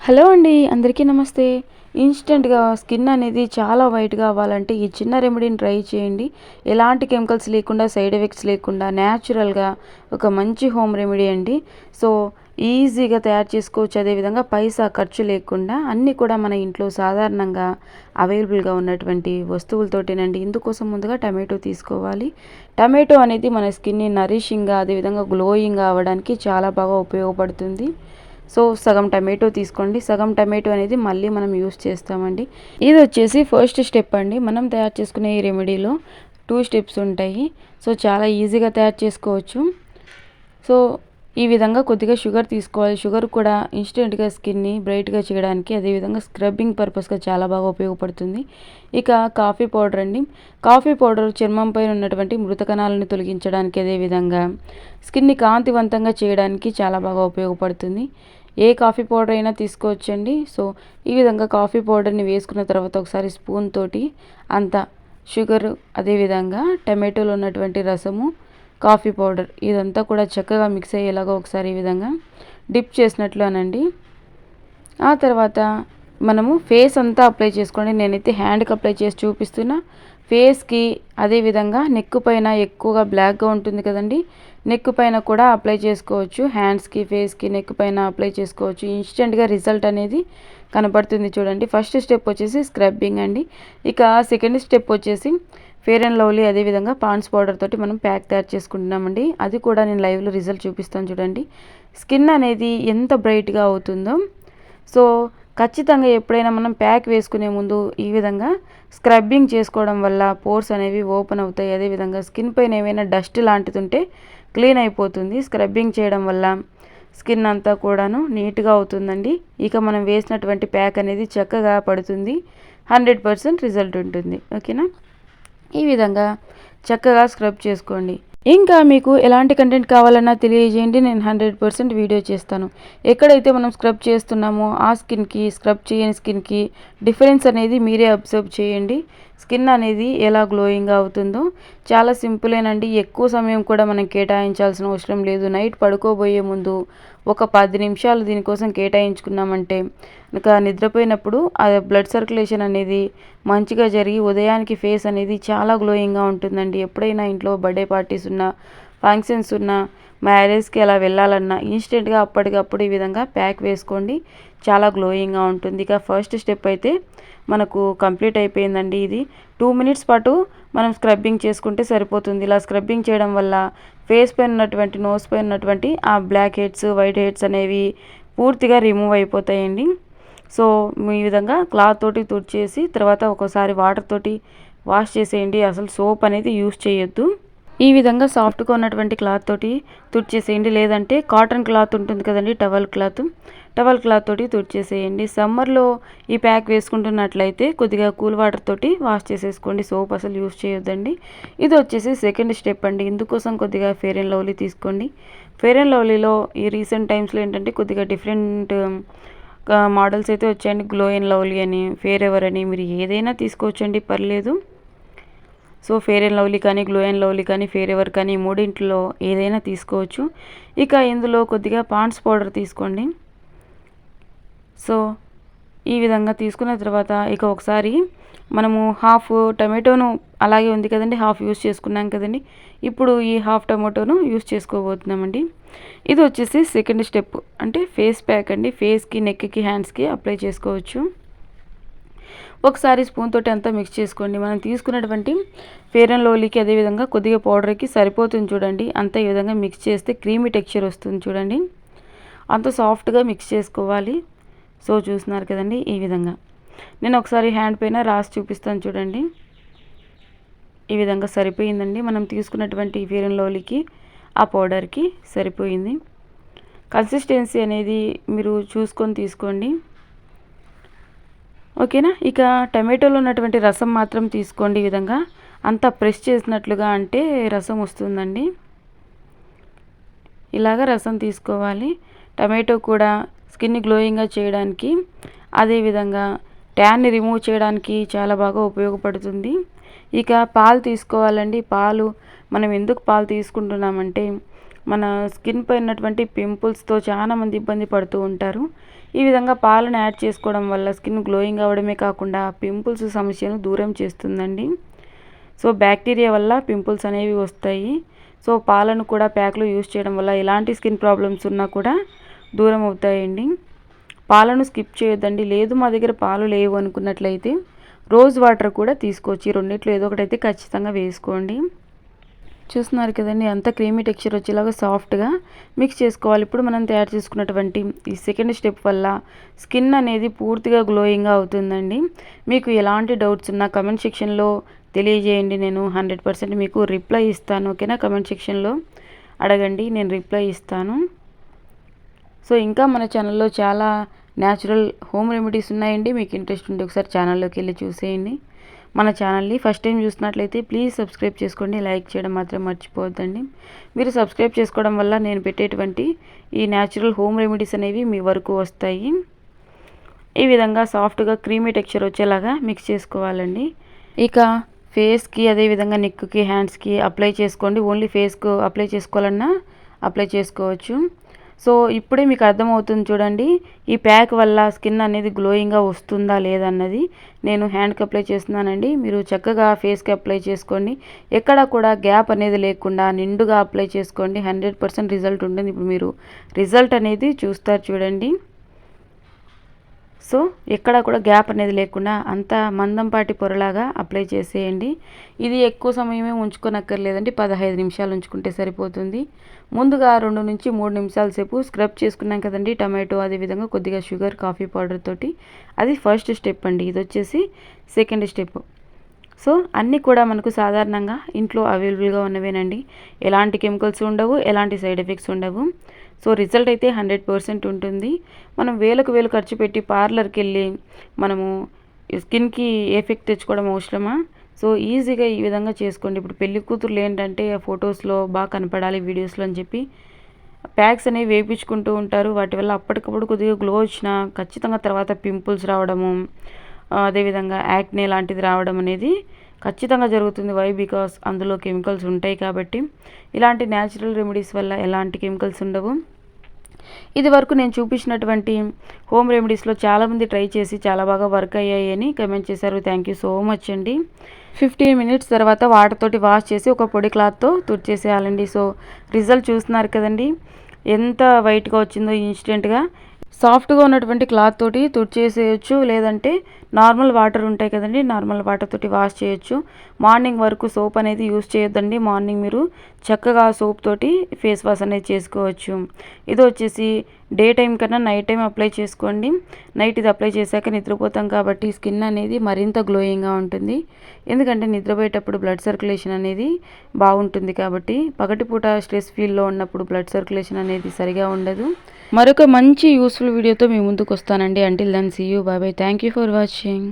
Hello అండి, అందరికీ నమస్తే. ఇన్స్టెంట్గా స్కిన్ అనేది చాలా వైట్గా అవ్వాలంటే ఈ చిన్న రెమెడీని ట్రై చేయండి. ఎలాంటి కెమికల్స్ లేకుండా, సైడ్ ఎఫెక్ట్స్ లేకుండా న్యాచురల్గా ఒక మంచి హోమ్ రెమెడీ అండి. సో ఈజీగా తయారు చేసుకోవచ్చు. అదేవిధంగా పైసా ఖర్చు లేకుండా అన్నీ కూడా మన ఇంట్లో సాధారణంగా అవైలబుల్గా ఉన్నటువంటి వస్తువులతోటేనండి. ఇందుకోసం ముందుగా టమాటో తీసుకోవాలి. టమాటో అనేది మన స్కిన్ని నరిషింగ్గా, అదేవిధంగా గ్లోయింగ్గా అవ్వడానికి చాలా బాగా ఉపయోగపడుతుంది. సో సగం టమాటో తీసుకోండి. సగం టమాటో అనేది మళ్ళీ మనం యూస్ చేస్తామండి. ఇది వచ్చేసి ఫస్ట్ స్టెప్ అండి. మనం తయారు చేసుకునే ఈ రెమెడీలో 2 స్టెప్స్ ఉంటాయి. సో చాలా ఈజీగా తయారు చేసుకోవచ్చు. సో ఈ విధంగా కొద్దిగా షుగర్ తీసుకోవాలి. షుగర్ కూడా ఇన్స్టెంట్గా స్కిన్ని బ్రైట్గా చేయడానికి, అదేవిధంగా స్క్రబ్బింగ్ పర్పస్గా చాలా బాగా ఉపయోగపడుతుంది. ఇక కాఫీ పౌడర్ అండి. కాఫీ పౌడర్ చర్మం పైన ఉన్నటువంటి మృత కణాలను తొలగించడానికి, అదేవిధంగా స్కిన్ని కాంతివంతంగా చేయడానికి చాలా బాగా ఉపయోగపడుతుంది. ఏ కాఫీ పౌడర్ అయినా తీసుకోవచ్చండి. సో ఈ విధంగా కాఫీ పౌడర్ని వేసుకున్న తర్వాత ఒకసారి స్పూన్ తోటి అంత షుగరు, అదేవిధంగా టమాటోలో ఉన్నటువంటి రసము, కాఫీ పౌడర్ ఇదంతా కూడా చక్కగా మిక్స్ అయ్యేలాగా ఒకసారి ఈ విధంగా డిప్ చేసినట్లు అనండి. ఆ తర్వాత మనము ఫేస్ అంతా అప్లై చేసుకోండి. నేనైతే హ్యాండ్కి అప్లై చేసి చూపిస్తున్నా. ఫేస్కి, అదేవిధంగా నెక్ పైన ఎక్కువగా బ్లాక్గా ఉంటుంది కదండి, నెక్ పైన కూడా అప్లై చేసుకోవచ్చు. హ్యాండ్స్కి, ఫేస్కి, నెక్ పైన అప్లై చేసుకోవచ్చు. ఇన్స్టెంట్గా రిజల్ట్ అనేది కనపడుతుంది చూడండి. ఫస్ట్ స్టెప్ వచ్చేసి స్క్రబ్బింగ్ అండి. ఇక సెకండ్ స్టెప్ వచ్చేసి ఫెయిర్ అండ్ లవ్లీ, అదేవిధంగా పాండ్స్ పౌడర్ తోటి మనం ప్యాక్ తయారు చేసుకుంటున్నామండి. అది కూడా నేను లైవ్లో రిజల్ట్ చూపిస్తాను చూడండి. స్కిన్ అనేది ఎంత బ్రైట్గా అవుతుందో. సో ఖచ్చితంగా ఎప్పుడైనా మనం ప్యాక్ వేసుకునే ముందు ఈ విధంగా స్క్రబ్బింగ్ చేసుకోవడం వల్ల పోర్స్ అనేవి ఓపెన్ అవుతాయి. అదేవిధంగా స్కిన్ పైన ఏమైనా డస్ట్ లాంటిది ఉంటే క్లీన్ అయిపోతుంది. స్క్రబ్బింగ్ చేయడం వల్ల స్కిన్ అంతా కూడాను నీట్గా అవుతుందండి. ఇక మనం వేసినటువంటి ప్యాక్ అనేది చక్కగా పడుతుంది. 100% రిజల్ట్ ఉంటుంది. ఓకేనా? ఈ విధంగా చక్కగా స్క్రబ్ చేసుకోండి. ఇంకా మీకు ఎలాంటి కంటెంట్ కావాలన్నా తెలియజేయండి. నేను 100% వీడియో చేస్తాను. ఎక్కడైతే మనం స్క్రబ్ చేస్తున్నామో ఆ స్కిన్కి, స్క్రబ్ చేయని స్కిన్కి డిఫరెన్స్ అనేది మీరే అబ్జర్వ్ చేయండి. స్కిన్ అనేది ఎలా గ్లోయింగ్గా అవుతుందో చాలా సింపులేనండి. ఎక్కువ సమయం కూడా మనం కేటాయించాల్సిన అవసరం లేదు. నైట్ పడుకోబోయే ముందు ఒక 10 నిమిషాలు దీనికోసం కేటాయించుకున్నామంటే ఇంకా నిద్రపోయినప్పుడు ఆ బ్లడ్ సర్క్యులేషన్ అనేది మంచిగా జరిగి ఉదయానికి ఫేస్ అనేది చాలా గ్లోయింగ్గా ఉంటుందండి. ఎప్పుడైనా ఇంట్లో బర్త్డే పార్టీస్ ఉన్నా, ఫంక్షన్స్ ఉన్నా, మ్యారేజ్కి అలా వెళ్ళాలన్నా ఇన్స్టెంట్గా అప్పటికప్పుడు ఈ విధంగా ప్యాక్ వేసుకోండి. చాలా గ్లోయింగ్గా ఉంటుంది. ఇక ఫస్ట్ స్టెప్ అయితే మనకు కంప్లీట్ అయిపోయిందండి. ఇది 2 మినిట్స్ పాటు మనం స్క్రబ్బింగ్ చేసుకుంటే సరిపోతుంది. ఇలా స్క్రబ్బింగ్ చేయడం వల్ల ఫేస్ పైన ఉన్నటువంటి, నోస్ పైన ఉన్నటువంటి ఆ బ్లాక్ హెడ్స్, వైట్ హెడ్స్ అనేవి పూర్తిగా రిమూవ్ అయిపోతాయండి. సో ఈ విధంగా క్లాత్ తోటి తుడిచేసి తర్వాత ఒకసారి వాటర్ తోటి వాష్ చేసేయండి. అసలు సోప్ అనేది యూస్ చేయొద్దు. ఈ విధంగా సాఫ్ట్గా ఉన్నటువంటి క్లాత్ తోటి తుడిచేసేయండి. లేదంటే కాటన్ క్లాత్ ఉంటుంది కదండి, టవల్ క్లాత్ తోటి తుడిచేసేయండి. సమ్మర్లో ఈ ప్యాక్ వేసుకుంటున్నట్లయితే కొద్దిగా కూల్ వాటర్ తోటి వాష్ చేసేసుకోండి. సోప్ అసలు యూస్ చేయొద్దండి. ఇది వచ్చేసి సెకండ్ స్టెప్ అండి. ఇందుకోసం కొద్దిగా ఫెయిర్ అండ్ లవ్లీ తీసుకోండి. ఫెయిర్ అండ్ లవ్లీలో ఈ రీసెంట్ టైమ్స్లో ఏంటంటే కొద్దిగా డిఫరెంట్ మోడల్స్ అయితే వచ్చాయండి. గ్లో అండ్ లవ్లీ అని, ఫెయిర్ ఎవర్ అని, మీరు ఏదైనా తీసుకోవచ్చండి, పర్లేదు. సో ఫెయిర్ అండ్ లవ్లీ కానీ, గ్లో అండ్ లవ్లీ కానీ, ఫెయిర్ ఎవర్ కానీ మూడింటిలో ఏదైనా తీసుకోవచ్చు. ఇక ఇందులో కొద్దిగా పాండ్స్ పౌడర్ తీసుకోండి. సో ఈ విధంగా తీసుకున్న తర్వాత ఇక ఒకసారి మనము హాఫ్ టమాటోను అలాగే ఉంది కదండి, హాఫ్ యూస్ చేసుకున్నాం కదండి. ఇప్పుడు ఈ హాఫ్ టమాటోను యూస్ చేసుకోబోతున్నామండి. ఇది వచ్చేసి సెకండ్ స్టెప్, అంటే ఫేస్ ప్యాక్ అండి. ఫేస్కి, నెక్కి, హ్యాండ్స్కి అప్లై చేసుకోవచ్చు. ఒకసారి స్పూన్ తోటి అంతా మిక్స్ చేసుకోండి. మనం తీసుకున్నటువంటి ఫెయిర్ అండ్ లవ్లీకి, అదేవిధంగా కొద్దిగా పౌడర్కి సరిపోతుంది చూడండి. అంతా ఈ విధంగా మిక్స్ చేస్తే క్రీమీ టెక్స్చర్ వస్తుంది చూడండి. అంత సాఫ్ట్గా మిక్స్ చేసుకోవాలి. సో చూస్తున్నారు కదండి, ఈ విధంగా నేను ఒకసారి హ్యాండ్ పైన రాసి చూపిస్తాను చూడండి. ఈ విధంగా సరిపోయిందండి. మనం తీసుకున్నటువంటి ఫెయిర్ అండ్ లవ్లీకి, ఆ పౌడర్కి సరిపోయింది. కన్సిస్టెన్సీ అనేది మీరు చూసుకొని తీసుకోండి. ఓకేనా? ఇక టమాటోలో ఉన్నటువంటి రసం మాత్రం తీసుకోండి. ఈ విధంగా అంతా ప్రెస్ చేసినట్లుగా అంటే రసం వస్తుందండి. ఇలాగ రసం తీసుకోవాలి. టమాటో కూడా స్కిన్ని గ్లోయింగ్గా చేయడానికి, అదేవిధంగా ట్యాన్ని రిమూవ్ చేయడానికి చాలా బాగా ఉపయోగపడుతుంది. ఇక పాలు తీసుకోవాలండి. పాలు మనం ఎందుకు పాలు తీసుకుంటున్నామంటే మన స్కిన్ పై ఉన్నటువంటి పింపుల్స్తో చాలామంది ఇబ్బంది పడుతూ ఉంటారు. ఈ విధంగా పాలను యాడ్ చేసుకోవడం వల్ల స్కిన్ గ్లోయింగ్ అవ్వడమే కాకుండా పింపుల్స్ సమస్యను దూరం చేస్తుందండి. సో బ్యాక్టీరియా వల్ల పింపుల్స్ అనేవి వస్తాయి. సో పాలను కూడా ప్యాక్లో యూస్ చేయడం వల్ల ఎలాంటి స్కిన్ ప్రాబ్లమ్స్ ఉన్నా కూడా దూరం అవుతాయండి. పాలను స్కిప్ చేయొద్దండి. లేదు మా దగ్గర పాలు లేవు అనుకున్నట్లయితే రోజ్ వాటర్ కూడా తీసుకోవచ్చు. రెండిట్లో ఏదో ఒకటి అయితే ఖచ్చితంగా వేసుకోండి. చూస్తున్నారు కదండి, అంత క్రీమీ టెక్స్చర్ వచ్చేలాగా సాఫ్ట్గా మిక్స్ చేసుకోవాలి. ఇప్పుడు మనం తయారు చేసుకున్నటువంటి ఈ సెకండ్ స్టెప్ వల్ల స్కిన్ అనేది పూర్తిగా గ్లోయింగ్గా అవుతుందండి. మీకు ఎలాంటి డౌట్స్ ఉన్నా కమెంట్ సెక్షన్లో తెలియజేయండి. నేను 100% మీకు రిప్లై ఇస్తాను. ఓకేనా? కమెంట్ సెక్షన్లో అడగండి, నేను రిప్లై ఇస్తాను. సో ఇంకా మన ఛానల్లో చాలా న్యాచురల్ హోమ్ రెమెడీస్ ఉన్నాయండి. మీకు ఇంట్రెస్ట్ ఉంటే ఒకసారి ఛానల్లోకి వెళ్ళి చూసేయండి. మన ఛానల్ని ఫస్ట్ టైం చూసినట్లయితే ప్లీజ్ సబ్స్క్రైబ్ చేసుకోండి. లైక్ చేయడం మాత్రం మర్చిపోవద్దండి. మీరు సబ్స్క్రైబ్ చేసుకోవడం వల్ల నేను పెట్టేటువంటి ఈ న్యాచురల్ హోమ్ రెమెడీస్ అనేవి మీ వరకు వస్తాయి. ఈ విధంగా సాఫ్ట్గా క్రీమీ టెక్స్చర్ వచ్చేలాగా మిక్స్ చేసుకోవాలండి. ఇక ఫేస్కి, అదేవిధంగా నెక్కి, హ్యాండ్స్కి అప్లై చేసుకోండి. ఓన్లీ ఫేస్కు అప్లై చేసుకోవాలన్నా అప్లై చేసుకోవచ్చు. సో ఇప్పుడే మీకు అర్థమవుతుంది చూడండి, ఈ ప్యాక్ వల్ల స్కిన్ అనేది గ్లోయింగ్గా వస్తుందా లేదన్నది. నేను హ్యాండ్కి అప్లై చేస్తున్నానండి. మీరు చక్కగా ఫేస్కి అప్లై చేసుకోండి. ఎక్కడ కూడా గ్యాప్ అనేది లేకుండా నిండుగా అప్లై చేసుకోండి. 100% రిజల్ట్ ఉంటుంది. ఇప్పుడు మీరు రిజల్ట్ అనేది చూస్తారు చూడండి. సో ఎక్కడ కూడా గ్యాప్ అనేది లేకుండా అంత మందంపాటి పొరలాగా అప్లై చేసేయండి. ఇది ఎక్కువ సమయమే ఉంచుకోనక్కర్లేదండి. 15 నిమిషాలు ఉంచుకుంటే సరిపోతుంది. ముందుగా 2 నుంచి 3 నిమిషాల సేపు స్క్రబ్ చేసుకున్నాం కదండి టమాటో, అదేవిధంగా కొద్దిగా షుగర్, కాఫీ పౌడర్ తోటి. అది ఫస్ట్ స్టెప్ అండి. ఇది వచ్చేసి సెకండ్ స్టెప్. సో అన్నీ కూడా మనకు సాధారణంగా ఇంట్లో అవైలబుల్గా ఉన్నవేనండి. ఎలాంటి కెమికల్స్ ఉండవు, ఎలాంటి సైడ్ ఎఫెక్ట్స్ ఉండవు. సో రిజల్ట్ అయితే 100% ఉంటుంది. మనం వేలకు వేలు ఖర్చు పెట్టి పార్లర్కి వెళ్ళి మనము స్కిన్కి ఎఫెక్ట్ తెచ్చుకోవడం అవసరమా? సో ఈజీగా ఈ విధంగా చేసుకోండి. ఇప్పుడు పెళ్లి కూతుర్లు ఏంటంటే ఫొటోస్లో బాగా కనపడాలి, వీడియోస్లో అని చెప్పి ప్యాక్స్ అనేవి వేయించుకుంటూ ఉంటారు. వాటి వల్ల అప్పటికప్పుడు కొద్దిగా గ్లో వచ్చినా ఖచ్చితంగా తర్వాత పింపుల్స్ రావడము, అదేవిధంగా యాక్నే లాంటిది రావడం అనేది ఖచ్చితంగా జరుగుతుంది. వై? బికాస్ అందులో కెమికల్స్ ఉంటాయి కాబట్టి. ఇలాంటి న్యాచురల్ రెమెడీస్ వల్ల ఎలాంటి కెమికల్స్ ఉండవు. ఇది వరకు నేను చూపించినటువంటి హోమ్ రెమెడీస్లో చాలామంది ట్రై చేసి చాలా బాగా వర్క్ అయ్యాయి అని కమెంట్ చేశారు. థ్యాంక్ యూ సో మచ్ అండి. 15 మినిట్స్ తర్వాత వాటర్ తోటి వాష్ చేసి ఒక పొడి క్లాత్తో తుడిచేసేయాలండి. సో రిజల్ట్ చూస్తున్నారు కదండి, ఎంత వైట్గా వచ్చిందో ఇన్స్టెంట్గా. సాఫ్ట్గా ఉన్నటువంటి క్లాత్ తోటి తుడిచేసేయచ్చు, లేదంటే నార్మల్ వాటర్ ఉంటాయి కదండి, నార్మల్ వాటర్ తోటి వాష్ చేయొచ్చు. మార్నింగ్ వరకు సోప్ అనేది యూస్ చేయొద్దండి. మార్నింగ్ మీరు చక్కగా సోప్ తోటి ఫేస్ వాష్ అనేది చేసుకోవచ్చు. ఇది వచ్చేసి డే టైం కన్నా నైట్ టైం అప్లై చేసుకోండి. నైట్ ఇది అప్లై చేశాక నిద్రపోతాం కాబట్టి స్కిన్ అనేది మరింత గ్లోయింగ్గా ఉంటుంది. ఎందుకంటే నిద్రపోయేటప్పుడు బ్లడ్ సర్క్యులేషన్ అనేది బాగుంటుంది కాబట్టి. పగటిపూట స్ట్రెస్ ఫీల్లో ఉన్నప్పుడు బ్లడ్ సర్క్యులేషన్ అనేది సరిగా ఉండదు. మరొక మంచి యూస్ఫుల్ వీడియోతో మీ ముందుకు వస్తానండి. Until then see you, bye bye. Thank you for watching.